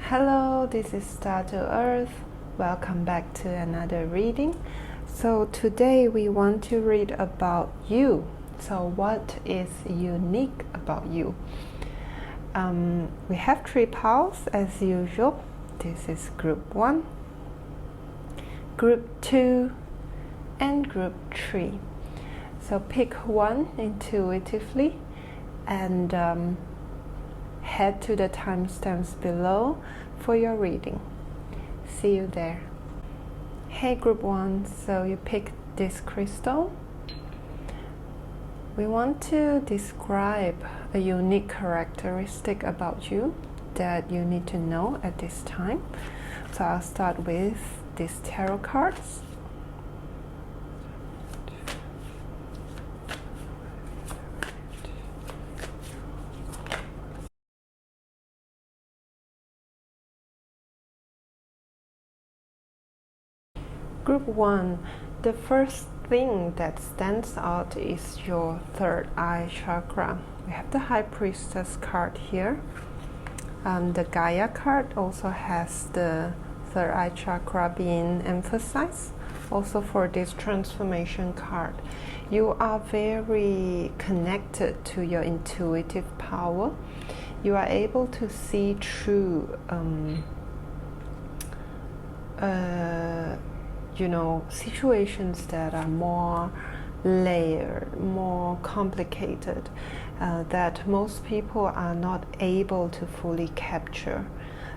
Hello, this is Star to Earth. Welcome back to another reading. So today we want to read about you. So what is unique about you? We have 3 piles as usual. This is group 1, group 2, and group 3. So pick one intuitively and head to the timestamps below for your reading. See you there. Hey group 1, so you picked this crystal. We want to describe a unique characteristic about you that you need to know at this time. So I'll start with these tarot cards. Group 1, the first thing that stands out is your third eye chakra. We have the High Priestess card here. The Gaia card also has the third eye chakra being emphasized. Also for this transformation card, you are very connected to your intuitive power. You are able to see through situations that are more layered, more complicated, that most people are not able to fully capture.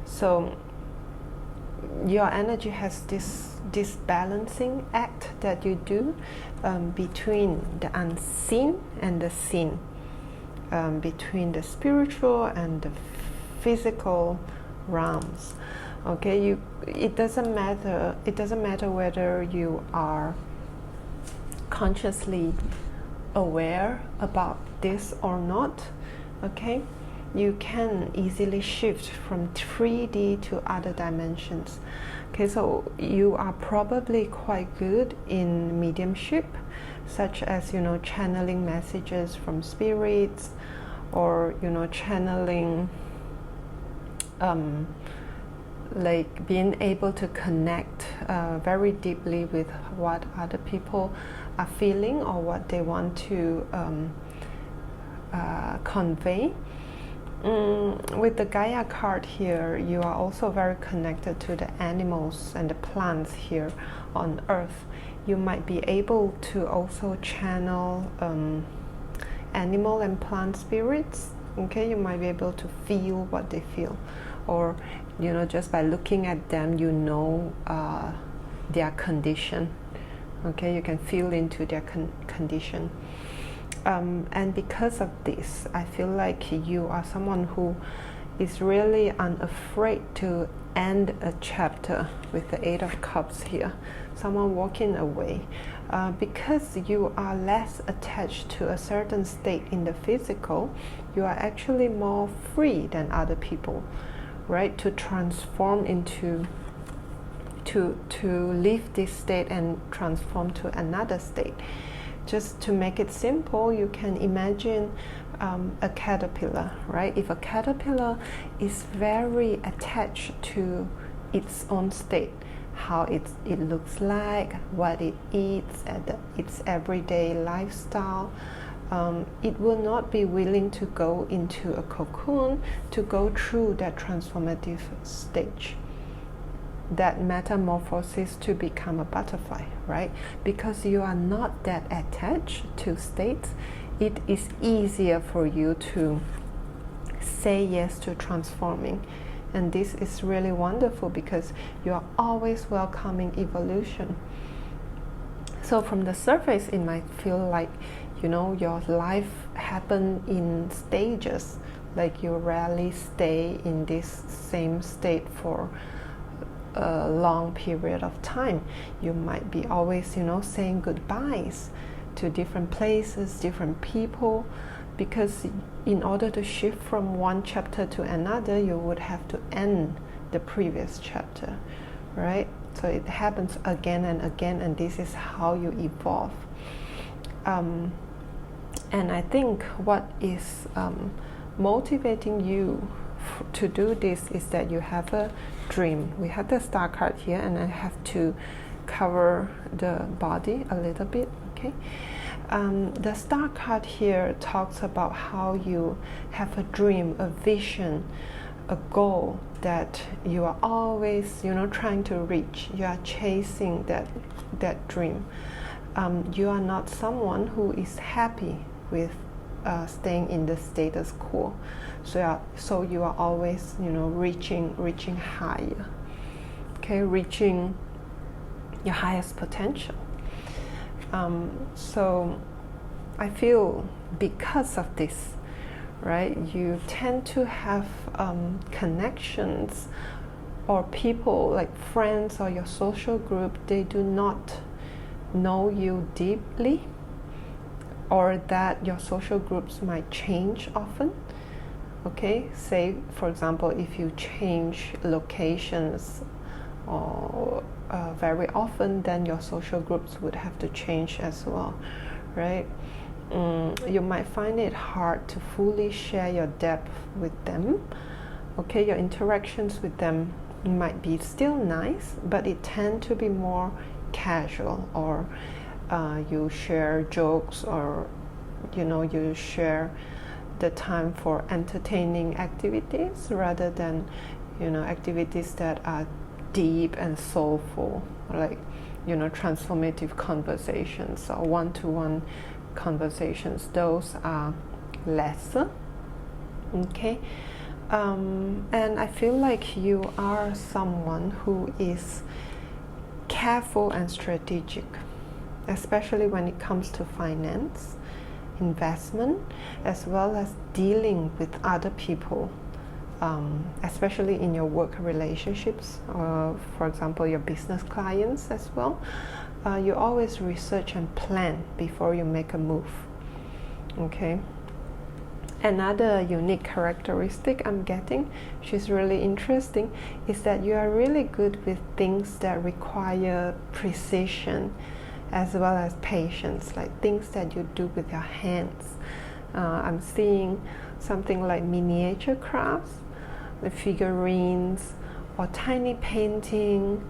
So your energy has this balancing act that you do between the unseen and the seen, between the spiritual and the physical realms. Okay, it doesn't matter whether you are consciously aware about this or not. Okay, you can easily shift from 3D to other dimensions. Okay, so you are probably quite good in mediumship, such as channeling messages from spirits, or channeling like being able to connect very deeply with what other people are feeling or what they want to convey. With the Gaia card here, you are also very connected to the animals and the plants here on Earth. You might be able to also channel animal and plant spirits. Okay, you might be able to feel what they feel, or just by looking at them, their condition. Okay, you can feel into their condition. And because of this, I feel like you are someone who is really unafraid to end a chapter with the 8 of Cups here. Someone walking away. Because you are less attached to a certain state in the physical, you are actually more free than other people, right? To transform into, to leave this state and transform to another state. Just to make it simple, you can imagine a caterpillar, right? If a caterpillar is very attached to its own state, how it looks like, what it eats, its everyday lifestyle, it will not be willing to go into a cocoon to go through that transformative stage, that metamorphosis to become a butterfly, right? Because you are not that attached to states, it is easier for you to say yes to transforming. And this is really wonderful because you are always welcoming evolution. So from the surface, it might feel like, your life happened in stages, like you rarely stay in this same state for a long period of time. You might be always, saying goodbyes to different places, different people, because in order to shift from one chapter to another, you would have to end the previous chapter, right? So it happens again and again, and this is how you evolve. And I think what is motivating you to do this is that you have a dream. We have the star card here, and I have to cover the body a little bit, okay? The star card here talks about how you have a dream, a vision, a goal that you are always, trying to reach. You are chasing that dream. You are not someone who is happy with staying in the status quo. So you are always, reaching higher. Okay, reaching your highest potential. So I feel because of this, right, you tend to have connections or people like friends or your social group, they do not know you deeply, or that your social groups might change often. Okay, say for example, if you change locations or very often, then your social groups would have to change as well, right? You might find it hard to fully share your depth with them. Okay, your interactions with them might be still nice, but it tend to be more casual, or you share jokes, or you share the time for entertaining activities rather than activities that are deep and soulful, like transformative conversations or one-to-one conversations. Those are lesser. Okay, and I feel like you are someone who is careful and strategic, especially when it comes to finance, investment, as well as dealing with other people, especially in your work relationships, for example your business clients as well. You always research and plan before you make a move. Okay, another unique characteristic I'm getting, which is really interesting, is that you are really good with things that require precision as well as patience, like things that you do with your hands. I'm seeing something like miniature crafts, the figurines, or tiny painting,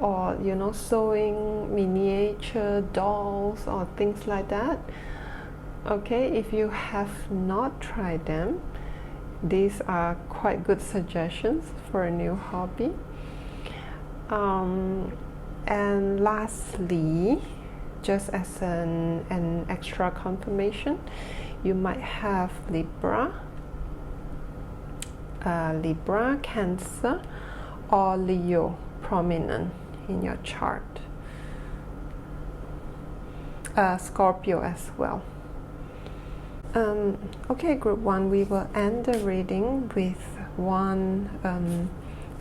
or sewing miniature dolls or things like that. Okay, if you have not tried them, these are quite good suggestions for a new hobby. And lastly, just as an extra confirmation, you might have Libra, Cancer, or Leo prominent in your chart. Scorpio as well. Okay, group 1, we will end the reading with one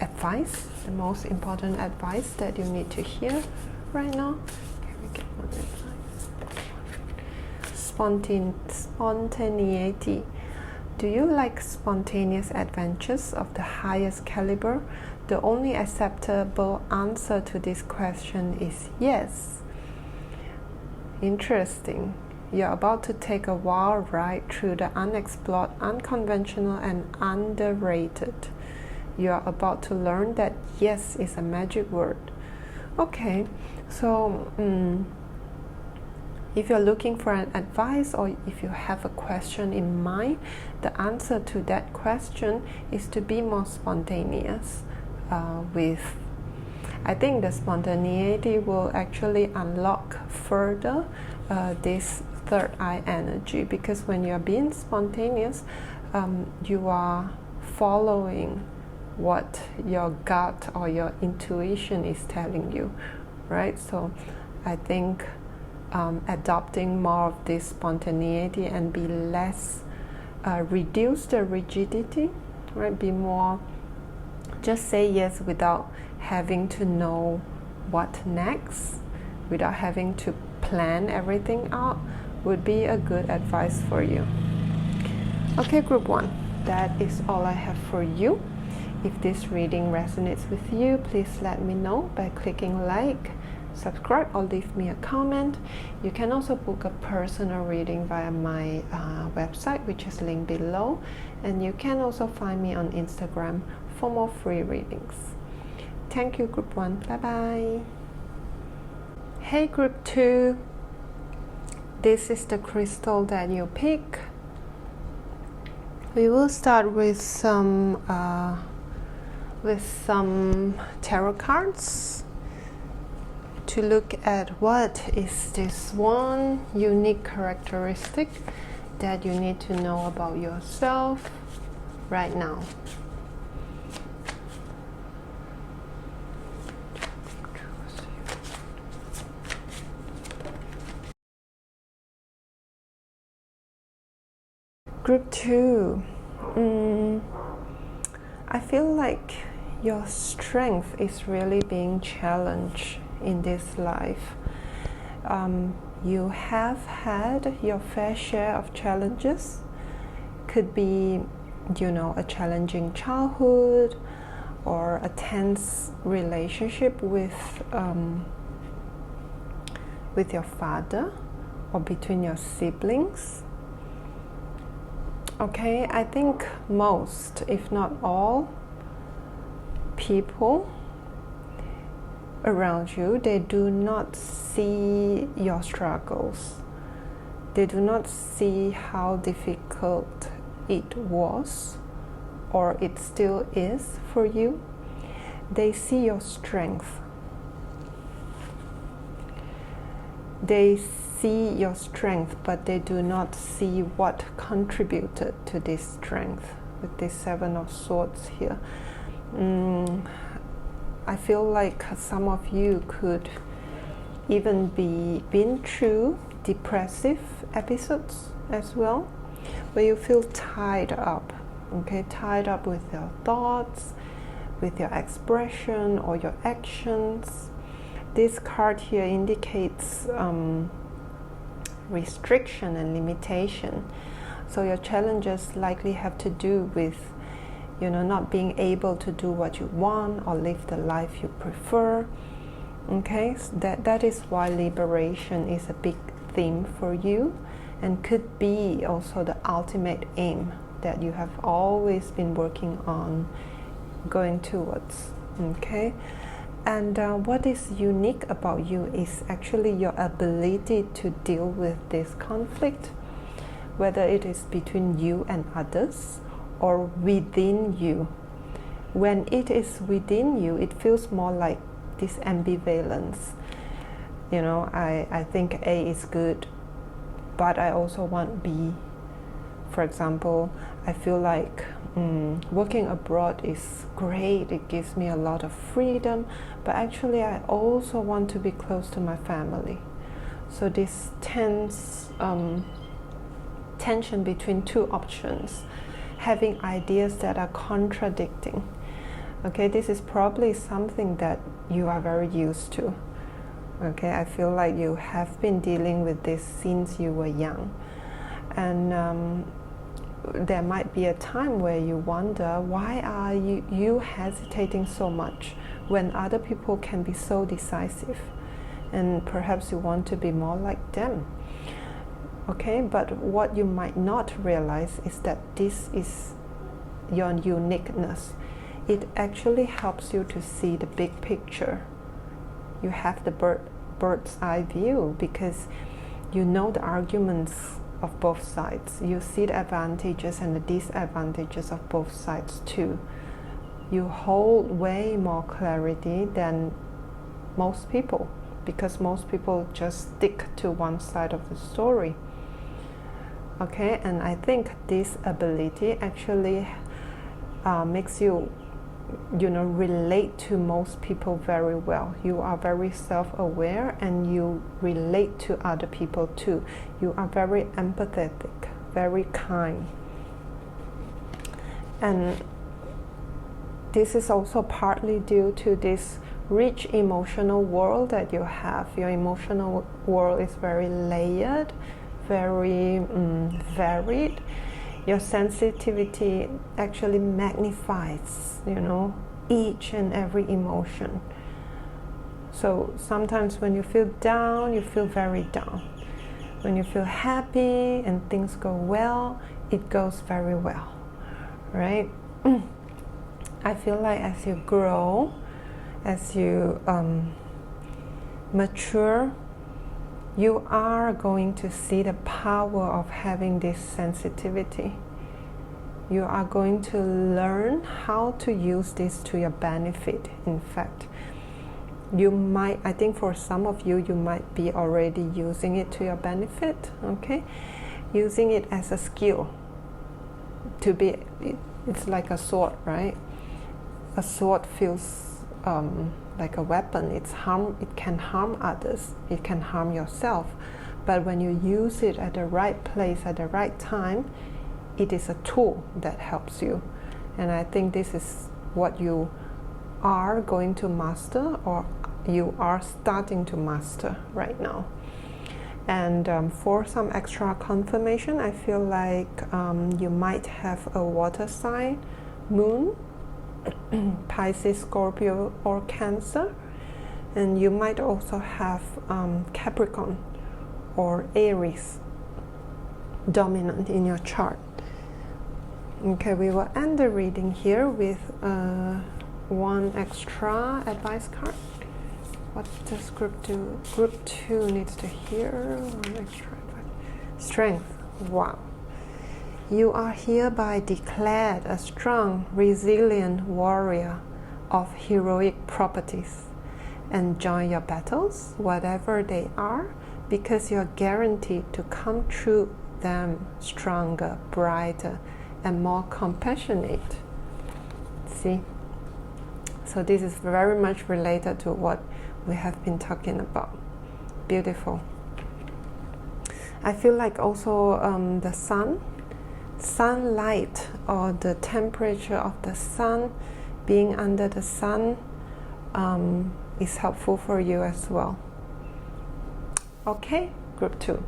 advice, the most important advice that you need to hear right now. Can we get one advice? Spontaneity. Do you like spontaneous adventures of the highest caliber? The only acceptable answer to this question is yes. Interesting. You're about to take a wild ride through the unexplored, unconventional, and underrated. You are about to learn that yes is a magic word. Okay, so if you're looking for an advice, or if you have a question in mind, the answer to that question is to be more spontaneous. I think the spontaneity will actually unlock further this third eye energy, because when you're being spontaneous, you are following what your gut or your intuition is telling you, right? So I think adopting more of this spontaneity and be less, reduce the rigidity, right? Be more, just say yes without having to know what next, without having to plan everything out, would be a good advice for you. Okay, group 1, that is all I have for you. If this reading resonates with you, please let me know by clicking like subscribe or leave me a comment. You can also book a personal reading via my website, which is linked below, and you can also find me on Instagram for more free readings. Thank you, Group 1. Bye bye. Hey, Group 2. This is the crystal that you pick. We will start with some tarot cards to look at what is this one unique characteristic that you need to know about yourself right now. Group 2, I feel like your strength is really being challenged in this life. You have had your fair share of challenges. Could be, a challenging childhood or a tense relationship with your father or between your siblings. Okay, I think most, if not all, people around you, they do not see your struggles. They do not see how difficult it was or it still is for you. They see your strength. They see your strength, but they do not see what contributed to this strength with this 7 of Swords here. I feel like some of you could even been through depressive episodes as well, where you feel tied up, okay, tied up with your thoughts, with your expression or your actions. This card here indicates restriction and limitation. So your challenges likely have to do with, not being able to do what you want or live the life you prefer. Okay, so that is why liberation is a big theme for you, and could be also the ultimate aim that you have always been working on going towards. Okay. And what is unique about you is actually your ability to deal with this conflict, whether it is between you and others or within you. When it is within you, it feels more like this ambivalence. I think A is good, but I also want B. For example, I feel like working abroad is great. It gives me a lot of freedom, but actually I also want to be close to my family. So this tension between two options, having ideas that are contradicting. Okay, this is probably something that you are very used to. Okay, I feel like you have been dealing with this since you were young. And there might be a time where you wonder, why are you hesitating so much when other people can be so decisive? And perhaps you want to be more like them. Okay, but what you might not realize is that this is your uniqueness. It actually helps you to see the big picture. You have the bird's eye view because you know the arguments of both sides. You see the advantages and the disadvantages of both sides too. You hold way more clarity than most people, because most people just stick to one side of the story. Okay, and I think this ability actually makes you relate to most people very well. You are very self-aware and you relate to other people too. You are very empathetic, very kind. And this is also partly due to this rich emotional world that you have. Your emotional world is very layered, very varied. Your sensitivity actually magnifies, each and every emotion. So sometimes when you feel down, you feel very down. When you feel happy and things go well, it goes very well, right? I feel like as you grow, as you mature, you are going to see the power of having this sensitivity. You are going to learn how to use this to your benefit. In fact, you might, I think for some of you, you might be already using it to your benefit, okay? Using it as a skill to be, it's like a sword, right? A sword feels like a weapon. It can harm others, it can harm yourself. But when you use it at the right place, at the right time, it is a tool that helps you. And I think this is what you are going to master, or you are starting to master right now. And for some extra confirmation, I feel like you might have a water sign, Moon, Pisces, Scorpio, or Cancer. And you might also have Capricorn or Aries dominant in your chart. Okay, we will end the reading here with one extra advice card. What does group 2? Group 2 needs to hear one extra advice. Strength. Wow. You are hereby declared a strong, resilient warrior of heroic properties. Enjoy your battles, whatever they are, because you're guaranteed to come through them stronger, brighter, and more compassionate. See? So this is very much related to what we have been talking about. Beautiful. I feel like also the sunlight, or the temperature of the sun, being under the sun, is helpful for you as well. Okay, group 2.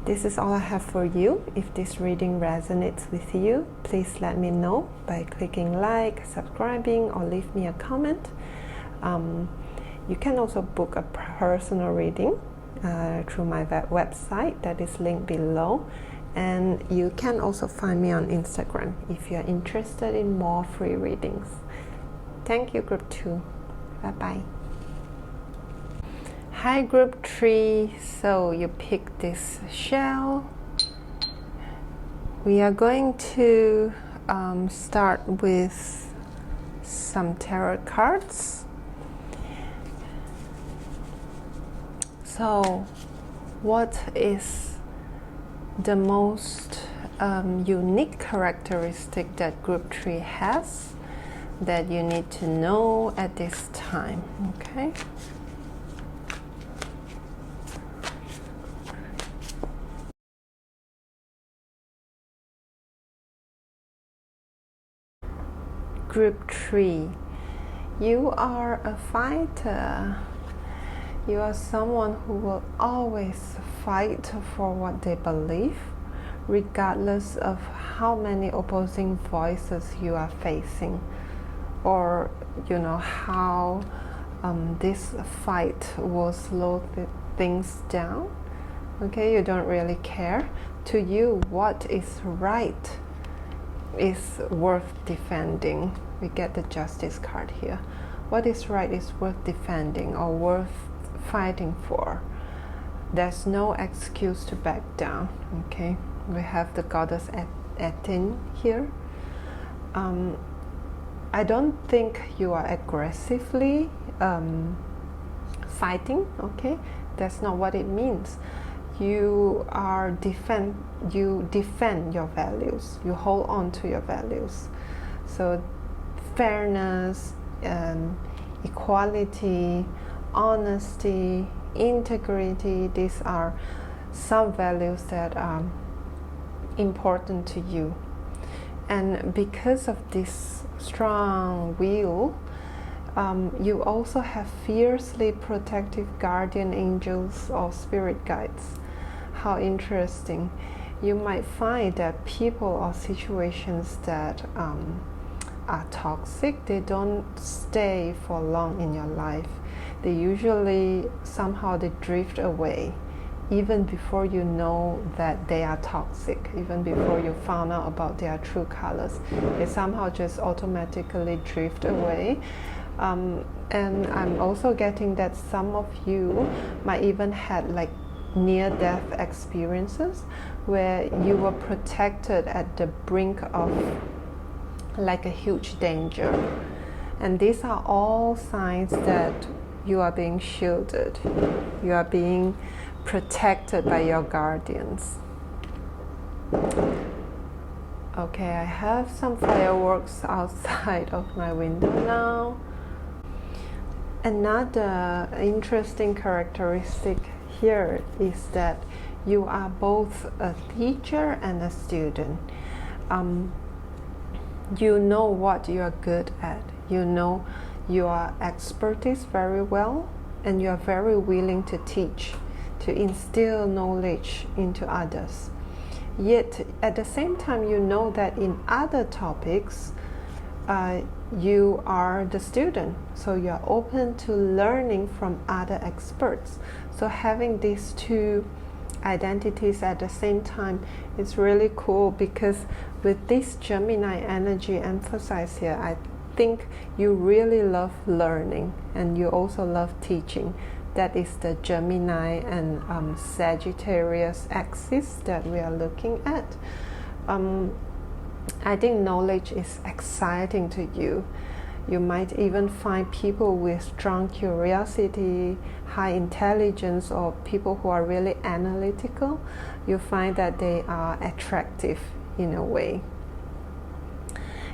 This is all I have for you. If this reading resonates with you, please let me know by clicking like, subscribing, or leave me a comment. You can also book a personal reading through my website that is linked below. And you can also find me on Instagram if you're interested in more free readings. Thank you, group 2. Bye-bye. Hi, group 3. So you picked this shell. We are going to start with some tarot cards. So what is the most unique characteristic that group 3 has that you need to know at this time? Okay. Group 3, you are a fighter. You are someone who will always fight for what they believe, regardless of how many opposing voices you are facing, or how this fight will slow things down. Okay, you don't really care. To you, what is right is worth defending. We get the Justice card here. What is right is worth defending or worth fighting for. There's no excuse to back down. Okay, we have the goddess Athene here. I don't think you are aggressively fighting. Okay, that's not what it means. You defend your values. You hold on to your values. So fairness, equality, honesty, integrity, these are some values that are important to you. And because of this strong will, you also have fiercely protective guardian angels or spirit guides. How interesting. You might find that people or situations that are toxic, they don't stay for long in your life. they usually somehow they drift away even before you know that they are toxic, even before you found out about their true colors. They somehow just automatically drift away. And I'm also getting that some of you might even had like near-death experiences where you were protected at the brink of like a huge danger. And these are all signs that you are being shielded. You are being protected by your guardians. Okay, I have some fireworks outside of my window now. Another interesting characteristic here is that you are both a teacher and a student. You know what you are good at. You know your expertise very well, and you are very willing to teach, to instill knowledge into others. Yet at the same time, you know that in other topics, you are the student, so you are open to learning from other experts. So having these two identities at the same time is really cool, because with this Gemini energy emphasized here, I think you really love learning and you also love teaching. That is the Gemini and Sagittarius axis that we are looking at. I think knowledge is exciting to you. You might even find people with strong curiosity, high intelligence, or people who are really analytical. You find that they are attractive in a way.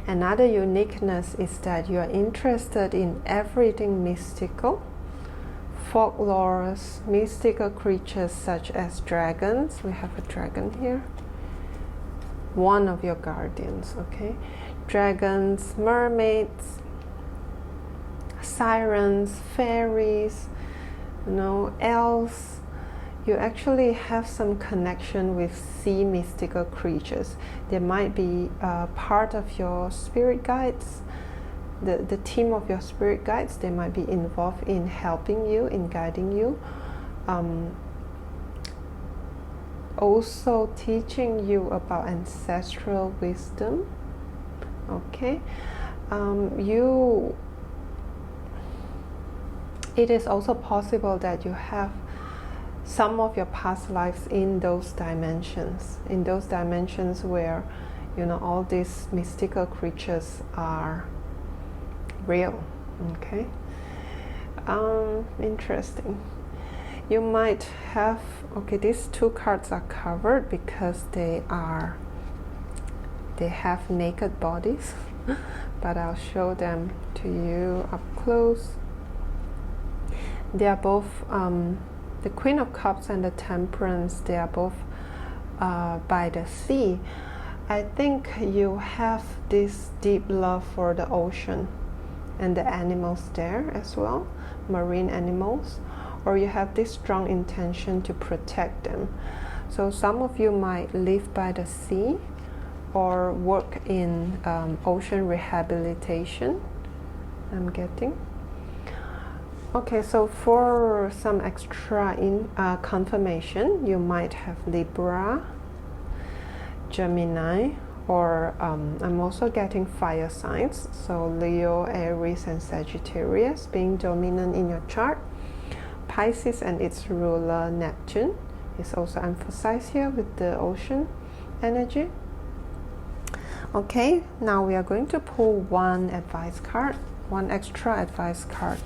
Another uniqueness is that you are interested in everything mystical, folklore, mystical creatures such as dragons. We have a dragon here. One of your guardians, okay? Dragons, mermaids, sirens, fairies, elves. You actually have some connection with sea mystical creatures. They might be part of your spirit guides, the team of your spirit guides. They might be involved in helping you, in guiding you. Also teaching you about ancestral wisdom. Okay, it is also possible that you have some of your past lives in those dimensions where all these mystical creatures are real. Okay, interesting. You might have, these two cards are covered because they have naked bodies, but I'll show them to you up close. They are both, the Queen of Cups and the Temperance, they are both by the sea. I think you have this deep love for the ocean and the animals there as well, marine animals, or you have this strong intention to protect them. So some of you might live by the sea or work in ocean rehabilitation, I'm getting. Okay, so for some extra confirmation, you might have Libra, Gemini, or I'm also getting fire signs, so Leo, Aries, and Sagittarius being dominant in your chart. Pisces and its ruler Neptune is also emphasized here with the ocean energy. Okay, now we are going to pull one advice card, one extra advice card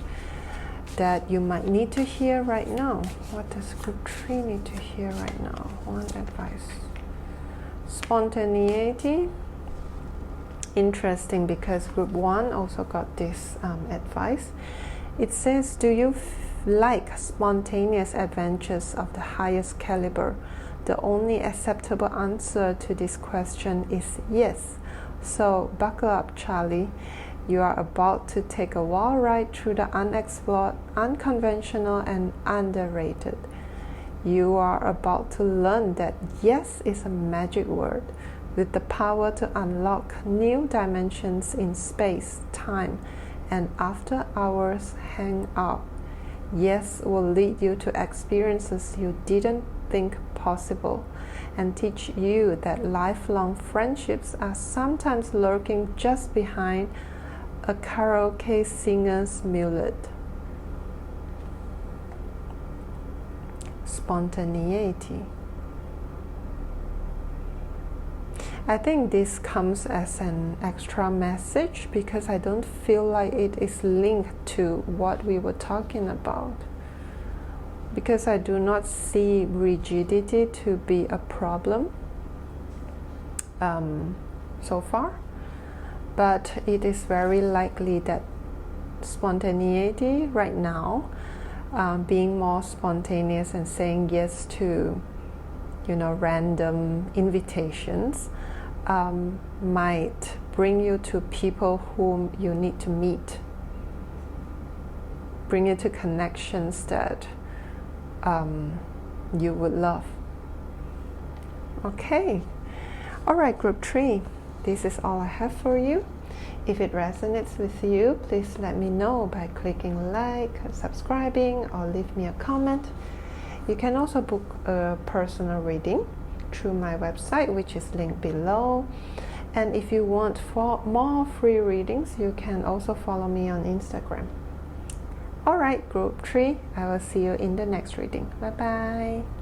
that you might need to hear right now. What does group 3 need to hear right now? One advice. Spontaneity. Interesting, because group 1 also got this advice. It says, do you like spontaneous adventures of the highest caliber? The only acceptable answer to this question is yes. So buckle up, Charlie. You are about to take a wild ride through the unexplored, unconventional, and underrated. You are about to learn that yes is a magic word with the power to unlock new dimensions in space, time, and after hours hangout. Yes will lead you to experiences you didn't think possible, and teach you that lifelong friendships are sometimes lurking just behind a karaoke singer's mullet. Spontaneity. I think this comes as an extra message because I don't feel like it is linked to what we were talking about. Because I do not see rigidity to be a problem so far. But it is very likely that spontaneity right now, being more spontaneous and saying yes to, random invitations, might bring you to people whom you need to meet, bring you to connections that you would love. Okay, all right, group 3, this is all I have for you. If it resonates with you, please let me know by clicking like, subscribing, or leave me a comment. You can also book a personal reading through my website, which is linked below. And if you want more free readings, you can also follow me on Instagram. Alright, group 3, I will see you in the next reading. Bye bye.